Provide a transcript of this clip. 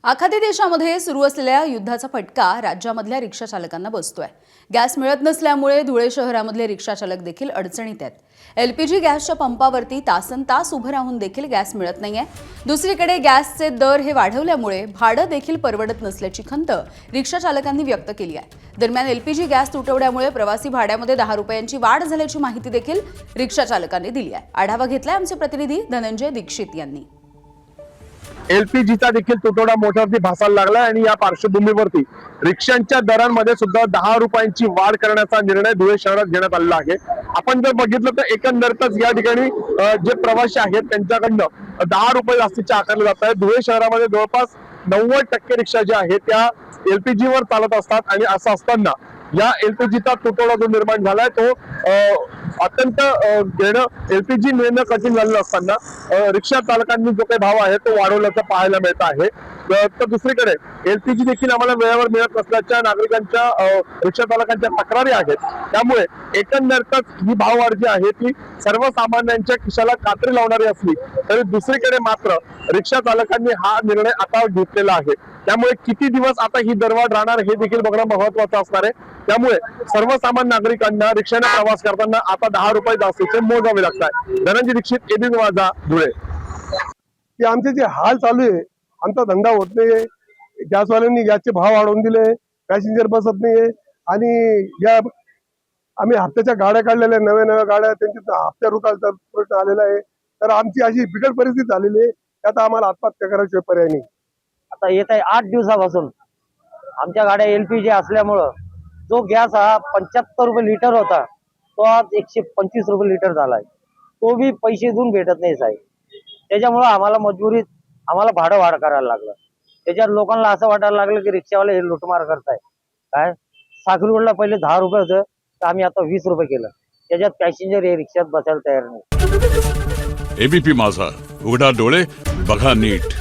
आखाती देशामध्ये सुरू असलेल्या युद्धाचा फटका राज्यामधल्या रिक्षा चालकांना बसतोय। गॅस मिळत नसल्यामुळे धुळे शहरामधले रिक्षा चालक देखील अडचणीत आहेत। एलपीजी गॅसच्या पंपावरती तासनतास उभं राहून देखील गॅस मिळत नाहीये। दुसरीकडे गॅसचे दर हे वाढवल्यामुळे भाडं देखील परवडत नसल्याची खंत रिक्षा चालकांनी व्यक्त केली आहे। दरम्यान एलपीजी गॅस तुटवड्यामुळे प्रवासी भाड्यामध्ये 10 रुपयांची वाढ झाल्याची माहिती देखील रिक्षा चालकांनी दिली आहे। आढावा घेतलाय आमचे प्रतिनिधी धनंजय दीक्षित यांनी। एलपीजीचा देखील तुटवडा मोठ्यावरती भासायला लागला आणि या पार्श्वभूमीवरती रिक्षांच्या दरांमध्ये सुद्धा 10 रुपयांची वाढ करण्याचा निर्णय धुळे शहरात घेण्यात आलेला आहे। आपण जर बघितलं तर एकंदरीतच या ठिकाणी जे प्रवासी आहेत त्यांच्याकडनं 10 रुपये जास्तीचे आकारले जात आहेत। धुळे शहरामध्ये जवळपास 90% रिक्षा ज्या आहेत त्या एलपीजी वर चालत असतात आणि असं असताना या एलपीजीचा तुटवडा जो निर्माण झालाय तो अत्यंत घेणं एलपीजी मिळणं कठीण झालेलं असताना रिक्षा चालकांनी जो काही भाव आहे तो वाढवल्याचं पाहायला मिळत आहे। तर दुसरीकडे एलपीजी देखील आम्हाला वेळेवर मिळत नसल्याच्या नागरिकांच्या रिक्षा चालकांच्या तक्रारी आहेत। त्यामुळे एकंदरीतच ही भाववाढ जी आहे ती सर्वसामान्यांच्या खिशाला कात्री लावणारी असली तरी दुसरीकडे मात्र रिक्षा चालकांनी हा निर्णय आता घेतलेला आहे। त्यामुळे किती दिवस आता ही दरवाढ राहणार हे देखील बघणं महत्त्वाचं असणार आहे। त्यामुळे सर्वसामान्य नागरिकांना रिक्षाने प्रवास करताना आता 10 रुपये जास्तीचे मोजावे लागतात। धनंजय दीक्षित, एबीपी माझा, धुळे। की आमचे जे हाल चालू आहे, आमचा धंदा होत नाहीये। गॅसवाल्यांनी गॅसचे भाव वाढवून दिले, पॅसेंजर बसत नाहीये आणि या आम्ही हप्त्याच्या गाड्या काढलेल्या नव्या गाड्या त्यांची हप्त्या रुकायचा प्रश्न आलेला आहे। तर आमची अशी बिकट परिस्थिती झालेली आहे त्यात आम्हाला आत्महत्या करायची पर्याय नाही। आता येत आहे 8 दिवसापासून आमच्या गाड्या एलपीजी असल्यामुळं जो गॅस हा 75 रुपये लिटर होता तो आज 125 रुपये लिटर झालाय। तो बी पैसे देऊन भेटत नाही साहेब। त्याच्यामुळं आम्हाला मजबुरीत आम्हाला भाडं वाढ करायला लागलं। त्याच्यात लोकांना असं वाटायला लागलं की रिक्षावाले हे लुटमार करताय। काय साखर रोडला पहिले 10 रुपये होतं तर आम्ही आता 20 रुपये केलं। त्याच्यात पॅसेंजर हे रिक्षात बसायला तयार नाही। एबीपी माझा, उघडा डोळे बघा नीट।